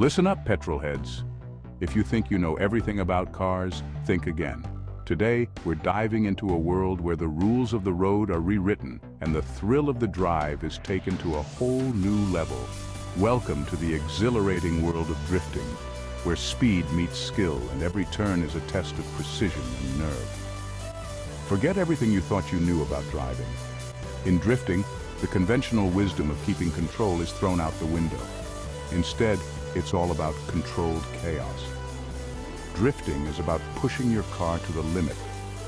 Listen up, petrol heads. If you think you know everything about cars, think again. Today, we're diving into a world where the rules of the road are rewritten and the thrill of the drive is taken to a whole new level. Welcome to the exhilarating world of drifting, where speed meets skill and every turn is a test of precision and nerve. Forget everything you thought you knew about driving. In drifting, the conventional wisdom of keeping control is thrown out the window. Instead, it's all about controlled chaos. Drifting is about pushing your car to the limit,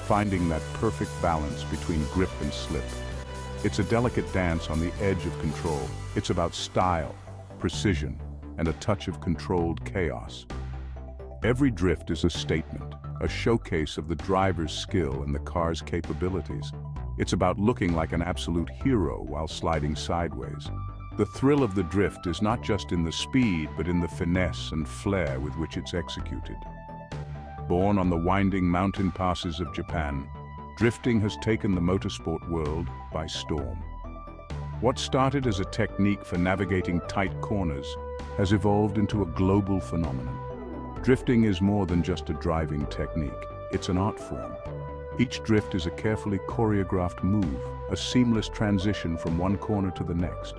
finding that perfect balance between grip and slip. It's a delicate dance on the edge of control. It's about style, precision, and a touch of controlled chaos. Every drift is a statement, a showcase of the driver's skill and the car's capabilities. It's about looking like an absolute hero while sliding sideways. The thrill of the drift is not just in the speed, but in the finesse and flair with which it's executed. Born on the winding mountain passes of Japan, drifting has taken the motorsport world by storm. What started as a technique for navigating tight corners has evolved into a global phenomenon. Drifting is more than just a driving technique, it's an art form. Each drift is a carefully choreographed move, a seamless transition from one corner to the next.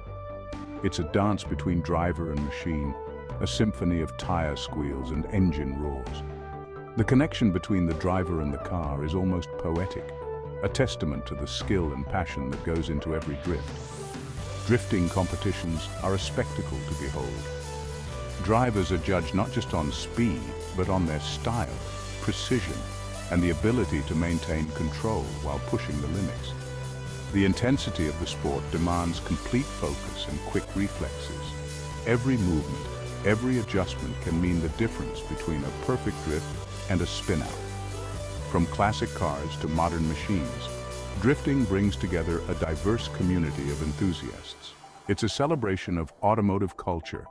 It's a dance between driver and machine, a symphony of tire squeals and engine roars. The connection between the driver and the car is almost poetic, a testament to the skill and passion that goes into every drift. Drifting competitions are a spectacle to behold. Drivers are judged not just on speed, but on their style, precision, and the ability to maintain control while pushing the limits. The intensity of the sport demands complete focus and quick reflexes. Every movement, every adjustment can mean the difference between a perfect drift and a spin-out. From classic cars to modern machines, drifting brings together a diverse community of enthusiasts. It's a celebration of automotive culture,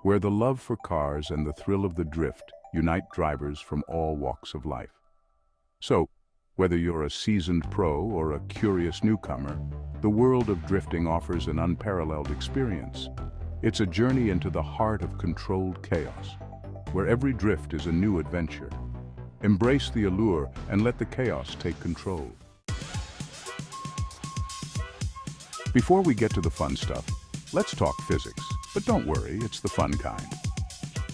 where the love for cars and the thrill of the drift unite drivers from all walks of life. So, whether you're a seasoned pro or a curious newcomer, the world of drifting offers an unparalleled experience. It's a journey into the heart of controlled chaos, where every drift is a new adventure. Embrace the allure and let the chaos take control. Before we get to the fun stuff, let's talk physics. But don't worry, it's the fun kind.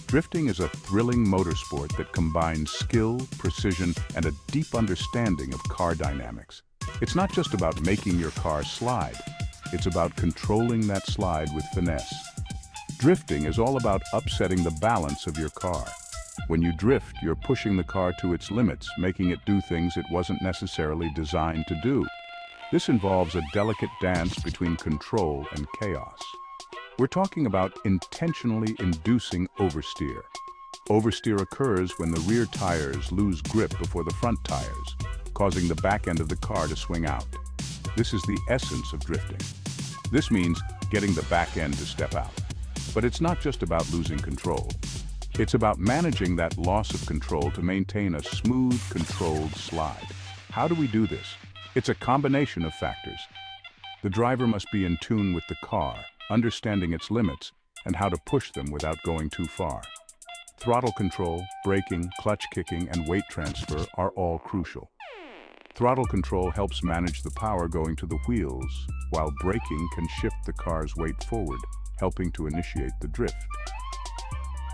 Drifting is a thrilling motorsport that combines skill, precision, and a deep understanding of car dynamics. It's not just about making your car slide, it's about controlling that slide with finesse. Drifting is all about upsetting the balance of your car. When you drift, you're pushing the car to its limits, making it do things it wasn't necessarily designed to do. This involves a delicate dance between control and chaos. We're talking about intentionally inducing oversteer. Oversteer occurs when the rear tires lose grip before the front tires, causing the back end of the car to swing out. This is the essence of drifting. This means getting the back end to step out. But it's not just about losing control. It's about managing that loss of control to maintain a smooth, controlled slide. How do we do this? It's a combination of factors. The driver must be in tune with the car, understanding its limits and how to push them without going too far. Throttle control, braking, clutch kicking, and weight transfer are all crucial. Throttle control helps manage the power going to the wheels, while braking can shift the car's weight forward, helping to initiate the drift.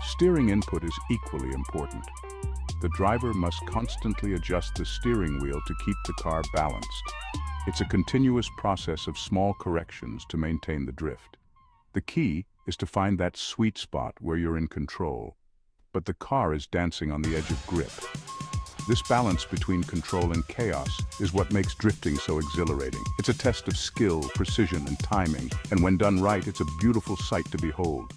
Steering input is equally important. The driver must constantly adjust the steering wheel to keep the car balanced. It's a continuous process of small corrections to maintain the drift. The key is to find that sweet spot where you're in control, but the car is dancing on the edge of grip. This balance between control and chaos is what makes drifting so exhilarating. It's a test of skill, precision, and timing, and when done right, it's a beautiful sight to behold.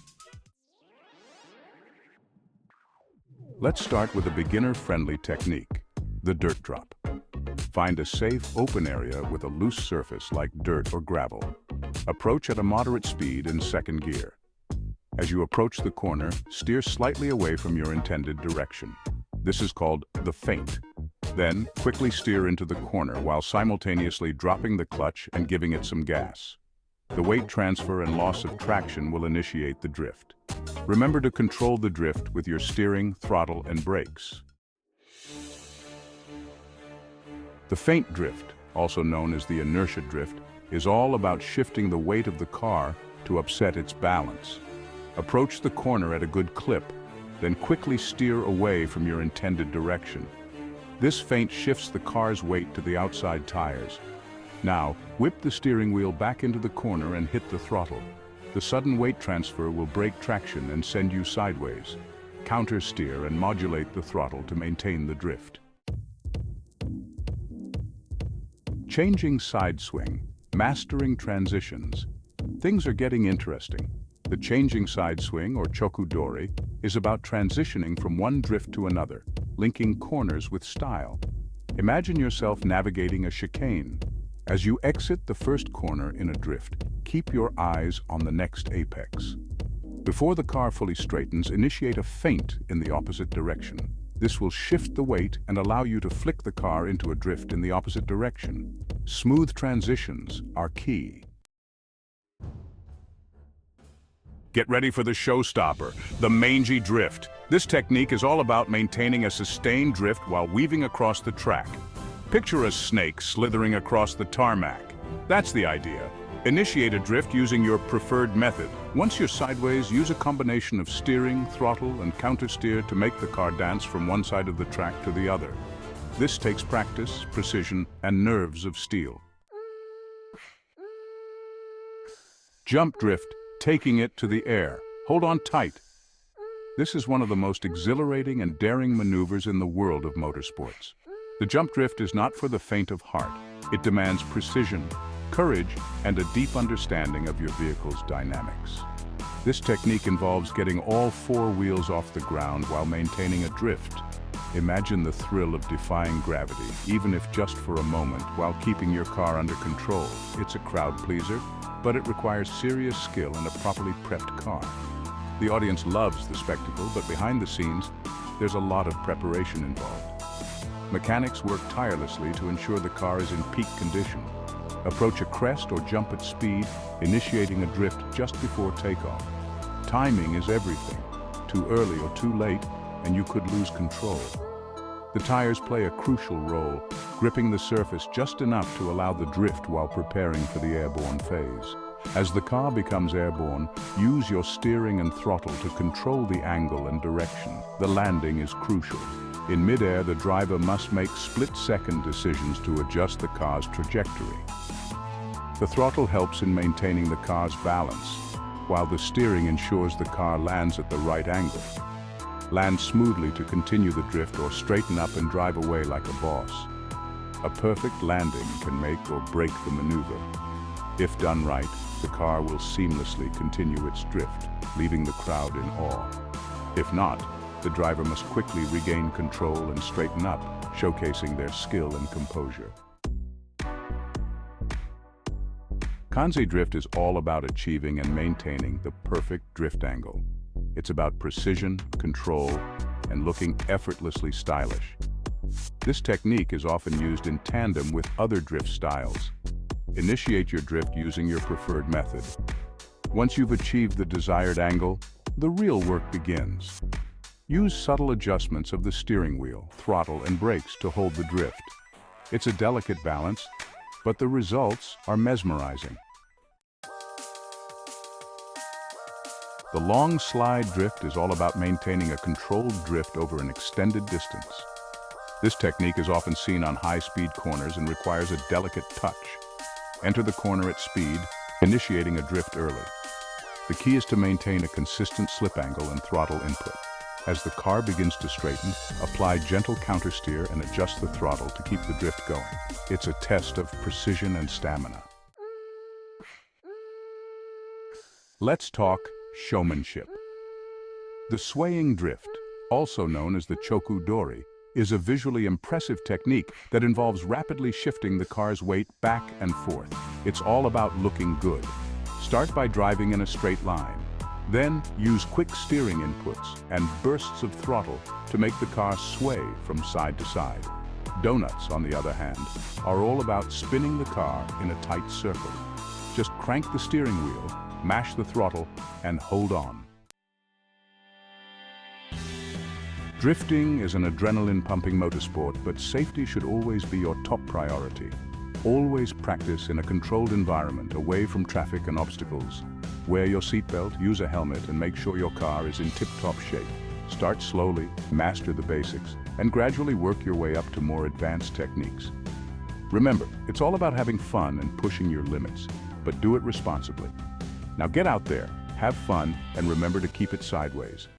Let's start with a beginner-friendly technique, the dirt drop. Find a safe, open area with a loose surface like dirt or gravel. Approach at a moderate speed in second gear. As you approach the corner, steer slightly away from your intended direction. This is called the feint. Then, quickly steer into the corner while simultaneously dropping the clutch and giving it some gas. The weight transfer and loss of traction will initiate the drift. Remember to control the drift with your steering, throttle, and brakes. The feint drift, also known as the inertia drift, is all about shifting the weight of the car to upset its balance. Approach the corner at a good clip, then quickly steer away from your intended direction. This feint shifts the car's weight to the outside tires. Now, whip the steering wheel back into the corner and hit the throttle. The sudden weight transfer will break traction and send you sideways. Counter-steer and modulate the throttle to maintain the drift. Changing side swing, mastering transitions. Things are getting interesting. The changing side swing, or Choku-Dori, is about transitioning from one drift to another, linking corners with style. Imagine yourself navigating a chicane. As you exit the first corner in a drift, keep your eyes on the next apex. Before the car fully straightens, initiate a feint in the opposite direction. This will shift the weight and allow you to flick the car into a drift in the opposite direction. Smooth transitions are key. Get ready for the showstopper, the Manji Drift. This technique is all about maintaining a sustained drift while weaving across the track. Picture a snake slithering across the tarmac. That's the idea. Initiate a drift using your preferred method. Once you're sideways, use a combination of steering, throttle, and countersteer to make the car dance from one side of the track to the other. This takes practice, precision, and nerves of steel. Jump drift, taking it to the air. Hold on tight. This is one of the most exhilarating and daring maneuvers in the world of motorsports. The jump drift is not for the faint of heart. It demands precision, courage, and a deep understanding of your vehicle's dynamics. This technique involves getting all four wheels off the ground while maintaining a drift. Imagine the thrill of defying gravity, even if just for a moment, while keeping your car under control. It's a crowd pleaser, but it requires serious skill and a properly prepped car. The audience loves the spectacle, but behind the scenes, there's a lot of preparation involved. Mechanics work tirelessly to ensure the car is in peak condition. Approach a crest or jump at speed, initiating a drift just before takeoff. Timing is everything. Too early or too late, and you could lose control. The tires play a crucial role, gripping the surface just enough to allow the drift while preparing for the airborne phase. As the car becomes airborne, use your steering and throttle to control the angle and direction. The landing is crucial. In midair, the driver must make split-second decisions to adjust the car's trajectory. The throttle helps in maintaining the car's balance, while the steering ensures the car lands at the right angle. Land smoothly to continue the drift or straighten up and drive away like a boss. A perfect landing can make or break the maneuver. If done right, the car will seamlessly continue its drift, leaving the crowd in awe. If not, the driver must quickly regain control and straighten up, showcasing their skill and composure. Manji Drift is all about achieving and maintaining the perfect drift angle. It's about precision, control, and looking effortlessly stylish. This technique is often used in tandem with other drift styles. Initiate your drift using your preferred method. Once you've achieved the desired angle, the real work begins. Use subtle adjustments of the steering wheel, throttle, and brakes to hold the drift. It's a delicate balance, but the results are mesmerizing. The long slide drift is all about maintaining a controlled drift over an extended distance. This technique is often seen on high-speed corners and requires a delicate touch. Enter the corner at speed, initiating a drift early. The key is to maintain a consistent slip angle and throttle input. As the car begins to straighten, apply gentle countersteer and adjust the throttle to keep the drift going. It's a test of precision and stamina. Let's talk showmanship. The swaying drift, also known as the Choku-Dori, is a visually impressive technique that involves rapidly shifting the car's weight back and forth. It's all about looking good. Start by driving in a straight line. Then use quick steering inputs and bursts of throttle to make the car sway from side to side. Donuts, on the other hand, are all about spinning the car in a tight circle. Just crank the steering wheel, mash the throttle, and hold on. Drifting is an adrenaline-pumping motorsport, but safety should always be your top priority. Always practice in a controlled environment, away from traffic and obstacles. Wear your seatbelt, use a helmet, and make sure your car is in tip-top shape. Start slowly, master the basics, and gradually work your way up to more advanced techniques. Remember, it's all about having fun and pushing your limits, but do it responsibly. Now get out there, have fun, and remember to keep it sideways.